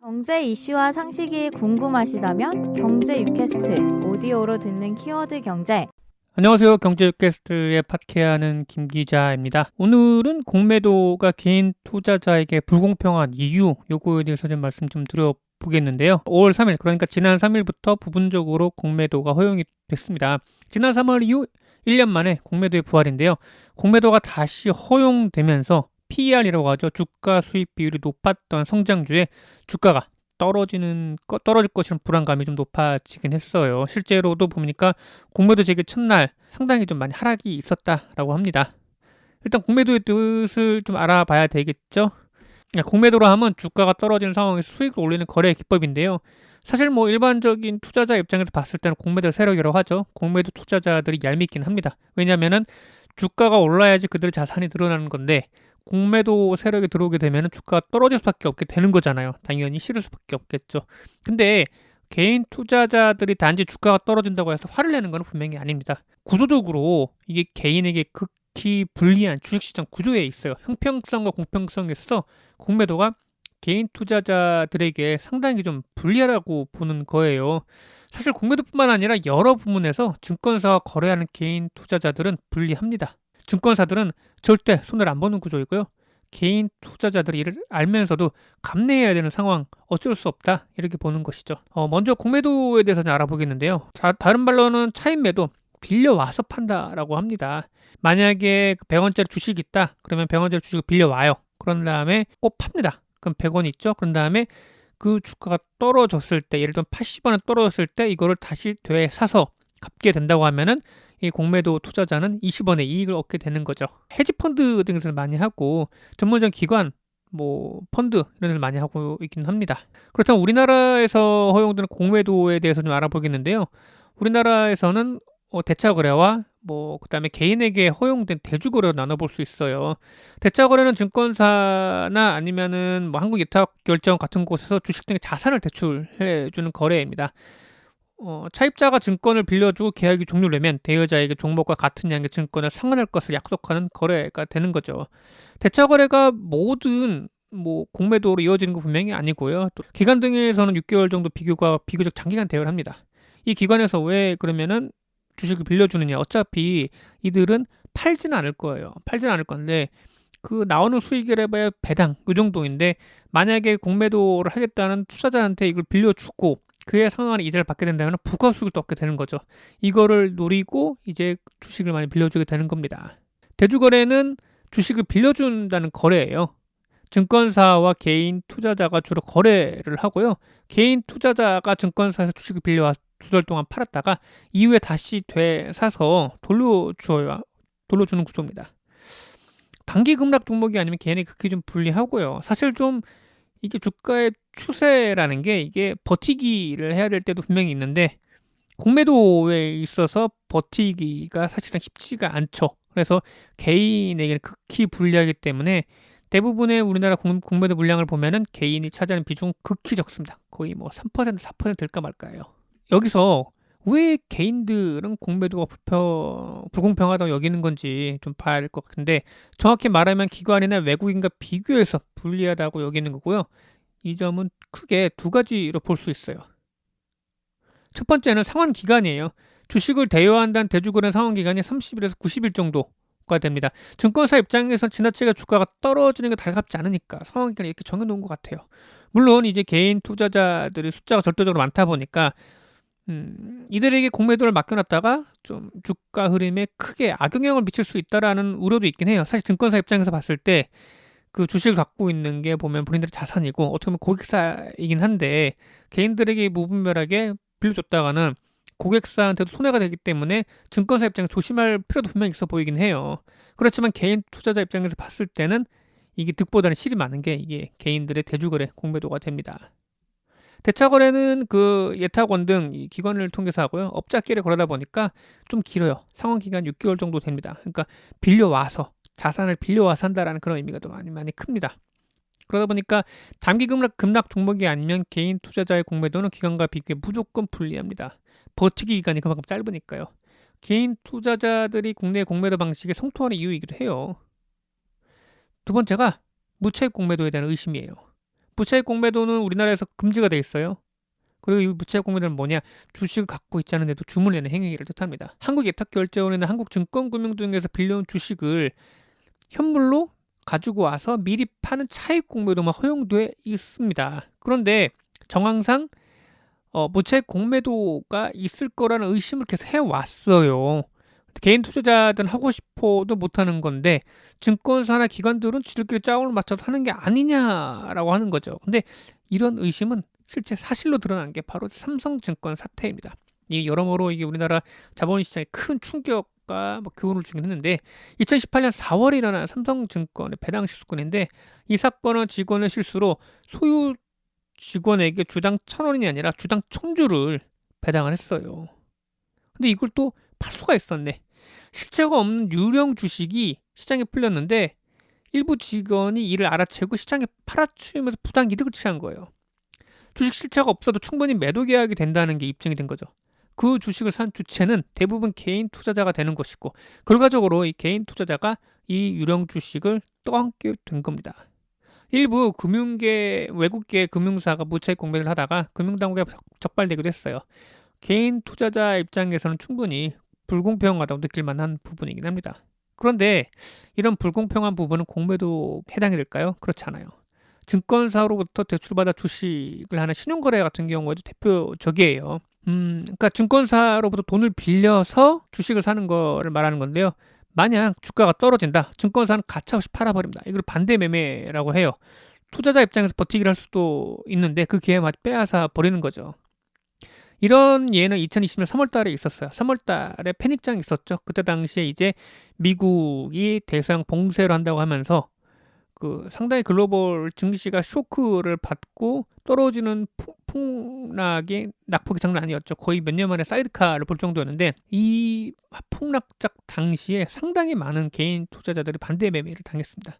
경제 이슈와 상식이 궁금하시다면 경제 유캐스트 오디오로 듣는 키워드 경제. 안녕하세요. 경제 유캐스트의 팟캐하는 김 기자입니다. 오늘은 공매도가 개인 투자자에게 불공평한 이유 요거에 대해서 좀 말씀 좀 드려보겠는데요. 5월 3일 그러니까 지난 3일부터 부분적으로 공매도가 허용이 됐습니다. 지난 3월 이후 1년 만에 공매도의 부활인데요. 공매도가 다시 허용되면서 PER이라고 하죠. 주가 수익 비율이 높았던 성장주의 주가가 떨어질 것이라는 불안감이 좀 높아지긴 했어요. 실제로도 보니까 공매도 제기 첫날 상당히 좀 많이 하락이 있었다라고 합니다. 일단 공매도의 뜻을 좀 알아봐야 되겠죠. 공매도로 하면 주가가 떨어지는 상황에서 수익을 올리는 거래 기법인데요. 사실 뭐 일반적인 투자자 입장에서 봤을 때는 공매도 세력이라고 하죠. 공매도 투자자들이 얄밉긴 합니다. 왜냐하면은 주가가 올라야지 그들의 자산이 늘어나는 건데 공매도 세력이 들어오게 되면 주가가 떨어질 수밖에 없게 되는 거잖아요. 당연히 싫을 수밖에 없겠죠. 근데 개인 투자자들이 단지 주가가 떨어진다고 해서 화를 내는 건 분명히 아닙니다. 구조적으로 이게 개인에게 극히 불리한 주식시장 구조에 있어요. 형평성과 공평성에 있어서 공매도가 개인 투자자들에게 상당히 좀 불리하다고 보는 거예요. 사실 공매도뿐만 아니라 여러 부문에서 증권사와 거래하는 개인 투자자들은 불리합니다. 증권사들은 절대 손을 안 보는 구조이고요. 개인 투자자들이 이를 알면서도 감내해야 되는 상황 어쩔 수 없다 이렇게 보는 것이죠. 먼저 공매도에 대해서 좀 알아보겠는데요. 다른 말로는 차입매도 빌려와서 판다라고 합니다. 만약에 100원짜리 주식이 있다 그러면 100원짜리 주식을 빌려와요. 그런 다음에 꼭 팝니다. 그럼 100원 있죠. 그런 다음에 그 주가가 떨어졌을 때 예를 들면 80원에 떨어졌을 때 이거를 다시 되사서 갚게 된다고 하면은 이 공매도 투자자는 20원의 이익을 얻게 되는 거죠. 헤지펀드 등에서 많이 하고 전문적 기관, 뭐 펀드 이런 데를 많이 하고 있긴 합니다. 그렇다면 우리나라에서 허용되는 공매도에 대해서 좀 알아보겠는데요. 우리나라에서는 대차 거래와 뭐 그다음에 개인에게 허용된 대주 거래로 나눠볼 수 있어요. 대차 거래는 증권사나 아니면은 뭐 한국예탁결제원 같은 곳에서 주식 등의 자산을 대출해 주는 거래입니다. 차입자가 증권을 빌려주고 계약이 종료되면 대여자에게 종목과 같은 양의 증권을 상환할 것을 약속하는 거래가 되는 거죠. 대차 거래가 모든 뭐 공매도로 이어지는 거 분명히 아니고요. 또 기관 등에서는 6개월 정도 비교적 장기간 대여를 합니다. 이 기관에서 왜 그러면은 주식을 빌려주느냐? 어차피 이들은 팔지는 않을 거예요. 팔지는 않을 건데 그 나오는 수익을 해봐야 배당 이 정도인데 만약에 공매도를 하겠다는 투자자한테 이걸 빌려주고 그에 상환한 이자를 받게 된다면 부가 수익을 또 얻게 되는 거죠. 이거를 노리고 이제 주식을 많이 빌려주게 되는 겁니다. 대주거래는 주식을 빌려준다는 거래예요. 증권사와 개인 투자자가 주로 거래를 하고요. 개인 투자자가 증권사에서 주식을 빌려와 두 달 동안 팔았다가 이후에 다시 되사서 돌려주는 구조입니다. 단기 급락 종목이 아니면 개인이 극히 좀 불리하고요. 사실 좀 이게 주가의 추세라는 게 이게 버티기를 해야 될 때도 분명히 있는데 공매도에 있어서 버티기가 사실상 쉽지가 않죠. 그래서 개인에게는 극히 불리하기 때문에 대부분의 우리나라 공매도 물량을 보면은 개인이 차지하는 비중은 극히 적습니다. 거의 뭐 3%, 4% 될까 말까예요. 여기서 왜 개인들은 공매도가 불공평하다고 여기는 건지 좀 봐야 될 것 같은데 정확히 말하면 기관이나 외국인과 비교해서 불리하다고 여기는 거고요. 이 점은 크게 두 가지로 볼 수 있어요. 첫 번째는 상환 기간이에요. 주식을 대여한다는 대주거래 상환 기간이 30일에서 90일 정도가 됩니다. 증권사 입장에서 지나치게 주가가 떨어지는 게 달갑지 않으니까 상환 기간을 이렇게 정해놓은 것 같아요. 물론 이제 개인 투자자들의 숫자가 절대적으로 많다 보니까 이들에게 공매도를 맡겨놨다가 좀 주가 흐름에 크게 악영향을 미칠 수 있다라는 우려도 있긴 해요. 사실 증권사 입장에서 봤을 때 그 주식을 갖고 있는 게 보면 본인들의 자산이고 어떻게 보면 고객사이긴 한데 개인들에게 무분별하게 빌려줬다가는 고객사한테도 손해가 되기 때문에 증권사 입장에서 조심할 필요도 분명히 있어 보이긴 해요. 그렇지만 개인 투자자 입장에서 봤을 때는 이게 득보다는 실이 많은 게 이게 개인들의 대주거래 공매도가 됩니다. 대차 거래는 그 예탁원 등 이 기관을 통해서 하고요. 업자끼리 거래다 보니까 좀 길어요. 상환 기간 6개월 정도 됩니다. 그러니까 빌려와서 자산을 빌려와서 한다라는 그런 의미가 더 많이 큽니다. 그러다 보니까 단기 급락 종목이 아니면 개인 투자자의 공매도는 기관과 비교해 무조건 불리합니다. 버티기 기간이 그만큼 짧으니까요. 개인 투자자들이 국내 공매도 방식에 성토하는 이유이기도 해요. 두 번째가 무차익 공매도에 대한 의심이에요. 무차익 공매도는 우리나라에서 금지가 돼 있어요. 그리고 이 무차익 공매도는 뭐냐? 주식을 갖고 있지 않은데도 주문을 내는 행위를 뜻합니다. 한국예탁결제원이나 한국증권금융 등에서 빌려온 주식을 현물로 가지고 와서 미리 파는 차익 공매도만 허용돼 있습니다. 그런데 정황상 무차익 공매도가 있을 거라는 의심을 계속 해왔어요. 개인 투자자들은 하고 싶어도 못하는 건데 증권사나 기관들은 지들끼리 짜오를 맞춰서 하는 게 아니냐라고 하는 거죠. 근데 이런 의심은 실제 사실로 드러난 게 바로 삼성증권 사태입니다. 이 여러모로 이게 우리나라 자본시장에 큰 충격과 교훈을 주긴 했는데 2018년 4월에 일어난 삼성증권의 배당 실수건인데 이 사건은 직원의 실수로 소유 직원에게 주당 1,000원이 아니라 주당 1,000주를 배당을 했어요. 근데 이걸 또 팔 수가 있었네. 실체가 없는 유령 주식이 시장에 풀렸는데 일부 직원이 이를 알아채고 시장에 팔아치우면서 부당 이득을 취한 거예요. 주식 실체가 없어도 충분히 매도 계약이 된다는 게 입증이 된 거죠. 그 주식을 산 주체는 대부분 개인 투자자가 되는 것이고 결과적으로 이 개인 투자자가 이 유령 주식을 떠안게 된 겁니다. 일부 금융계 외국계 금융사가 무차익 공매를 하다가 금융당국에 적발되기도 했어요. 개인 투자자 입장에서는 충분히 불공평하다고 느낄 만한 부분이긴 합니다. 그런데 이런 불공평한 부분은 공매도 해당이 될까요? 그렇지 않아요. 증권사로부터 대출받아 주식을 하는 신용거래 같은 경우에도 대표적이에요. 그러니까 증권사로부터 돈을 빌려서 주식을 사는 거를 말하는 건데요. 만약 주가가 떨어진다. 증권사는 가차없이 팔아버립니다. 이걸 반대 매매라고 해요. 투자자 입장에서 버티기를 할 수도 있는데 그 기회만 빼앗아 버리는 거죠. 이런 예는 2020년 3월 달에 있었어요. 3월 달에 패닉장이 있었죠. 그때 당시에 이제 미국이 대서양 봉쇄를 한다고 하면서 그 상당히 글로벌 증시가 쇼크를 받고 떨어지는 폭락이 낙폭이 장난 아니었죠. 거의 몇 년 만에 사이드카를 볼 정도였는데 이 폭락작 당시에 상당히 많은 개인 투자자들이 반대 매매를 당했습니다.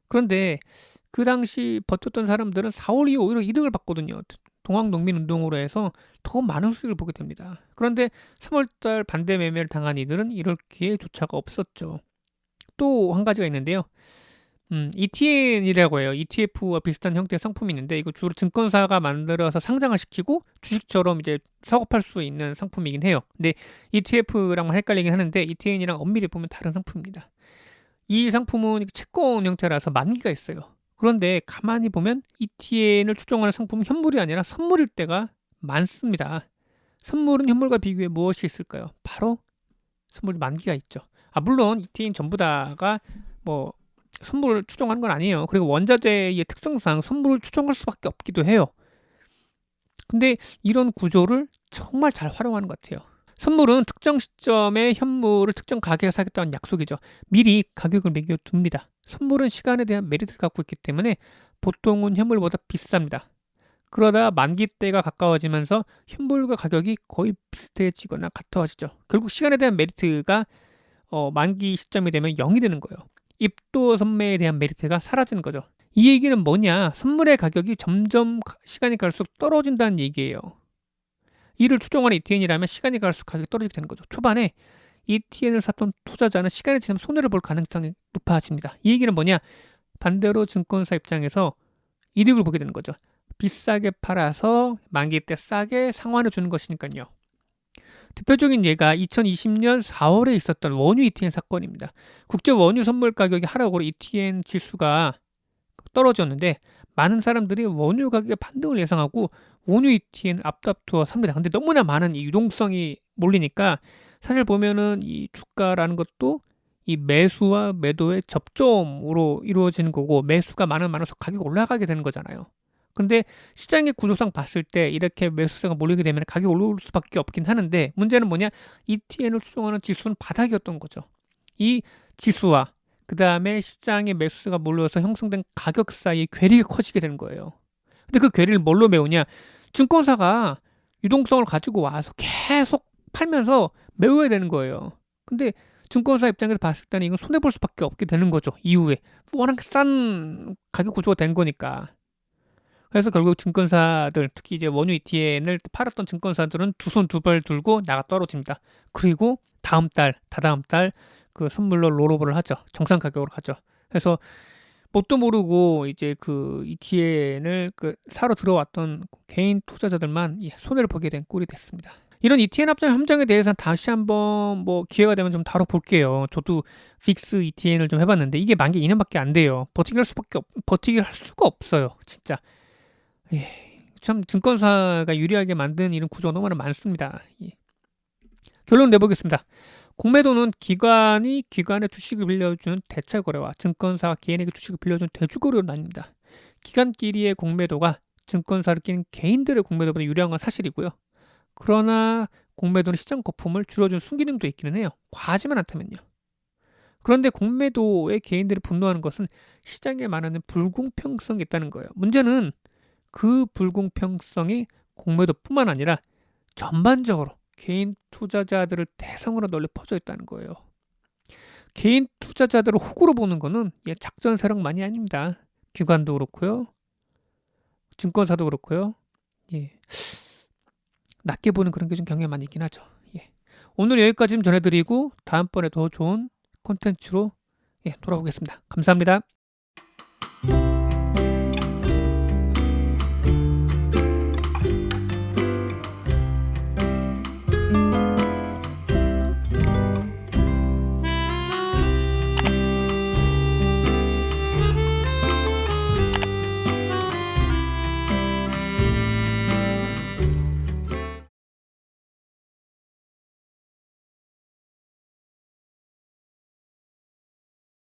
그런데 그 당시 버텼던 사람들은 4월 이후 오히려 이득을 봤거든요. 동학농민운동으로 해서 더 많은 수익을 보게 됩니다. 그런데 3월달 반대 매매를 당한 이들은 이럴 기회조차가 없었죠. 또 한 가지가 있는데요. ETN이라고 해요. ETF와 비슷한 형태의 상품이 있는데 이거 주로 증권사가 만들어서 상장을 시키고 주식처럼 이제 사고 팔 수 있는 상품이긴 해요. 근데 ETF랑만 헷갈리긴 하는데 ETN이랑 엄밀히 보면 다른 상품입니다. 이 상품은 채권 형태라서 만기가 있어요. 그런데 가만히 보면 ETN을 추종하는 상품은 현물이 아니라 선물일 때가 많습니다. 선물은 현물과 비교해 무엇이 있을까요? 바로 선물 만기가 있죠. 물론 ETN 전부 다가 뭐 선물을 추종하는 건 아니에요. 그리고 원자재의 특성상 선물을 추종할 수밖에 없기도 해요. 근데 이런 구조를 정말 잘 활용하는 것 같아요. 선물은 특정 시점에 현물을 특정 가격에 사겠다는 약속이죠. 미리 가격을 매겨둡니다. 선물은 시간에 대한 메리트를 갖고 있기 때문에 보통은 현물보다 비쌉니다. 그러다 만기 때가 가까워지면서 현물과 가격이 거의 비슷해지거나 같아지죠. 결국 시간에 대한 메리트가 만기 시점이 되면 0이 되는 거예요. 입도 선매에 대한 메리트가 사라지는 거죠. 이 얘기는 뭐냐? 선물의 가격이 점점 시간이 갈수록 떨어진다는 얘기예요. 이를 추종하는 ETN이라면 시간이 갈수록 가격이 떨어지게 되는 거죠. 초반에 ETN을 샀던 투자자는 시간이 지나면 손해를 볼 가능성이 높아집니다. 이 얘기는 뭐냐? 반대로 증권사 입장에서 이득을 보게 되는 거죠. 비싸게 팔아서 만기 때 싸게 상환해 주는 것이니까요. 대표적인 예가 2020년 4월에 있었던 원유 ETN 사건입니다. 국제 원유 선물 가격이 하락으로 ETN 지수가 떨어졌는데 많은 사람들이 원유 가격의 반등을 예상하고 원유 ETN 앞다투어 삽니다. 근데 너무나 많은 이 유동성이 몰리니까 사실 보면은 이 주가라는 것도 이 매수와 매도의 접점으로 이루어지는 거고 매수가 많을수록 가격이 올라가게 되는 거잖아요. 근데 시장의 구조상 봤을 때 이렇게 매수세가 몰리게 되면 가격이 올라올 수밖에 없긴 하는데 문제는 뭐냐? ETN을 추종하는 지수는 바닥이었던 거죠. 이 지수와 그 다음에 시장의 매수세가 몰려서 형성된 가격 사이에 괴리가 커지게 되는 거예요. 근데 그 괴리를 뭘로 메우냐? 증권사가 유동성을 가지고 와서 계속 팔면서 메워야 되는 거예요. 근데 증권사 입장에서 봤을 때는 이건 손해볼 수밖에 없게 되는 거죠. 이후에 워낙 싼 가격 구조가 된 거니까. 그래서 결국 증권사들 특히 이제 원유 ETN을 팔았던 증권사들은 두 손 두 발 들고 나가 떨어집니다. 그리고 다다음 달 그 선물로 롤오버를 하죠. 정상 가격으로 가죠. 그래서 뭣도 모르고 이제 그 ETN을 사러 들어왔던 개인 투자자들만 손해를 보게 된 꼴이 됐습니다. 이런 ETN 함정에 대해서는 다시 한번 뭐 기회가 되면 좀 다뤄볼게요. 저도 픽스 ETN을 좀 해봤는데 이게 만기 2년밖에 안 돼요. 버티기 할 수가 없어요. 진짜. 참 증권사가 유리하게 만든 이런 구조가 너무나 많습니다. 결론 내보겠습니다. 공매도는 기관이 기관의 주식을 빌려주는 대체 거래와 증권사가 개인에게 주식을 빌려주는 대주 거래로 나뉩니다. 기관끼리의 공매도가 증권사를 끼는 개인들의 공매도보다 유리한 건 사실이고요. 그러나 공매도는 시장 거품을 줄여준 순기능도 있기는 해요. 과하지만 않다면요. 그런데 공매도에 개인들이 분노하는 것은 시장에 말하는 불공평성이 있다는 거예요. 문제는 그 불공평성이 공매도뿐만 아니라 전반적으로 개인 투자자들을 대상으로 널리 퍼져 있다는 거예요. 개인 투자자들을 호구로 보는 거는 작전 세력만이 아닙니다. 기관도 그렇고요. 증권사도 그렇고요. 낮게 보는 그런 게 좀 경향이 많이 있긴 하죠. 오늘 여기까지 좀 전해드리고 다음번에 더 좋은 콘텐츠로 돌아오겠습니다. 감사합니다.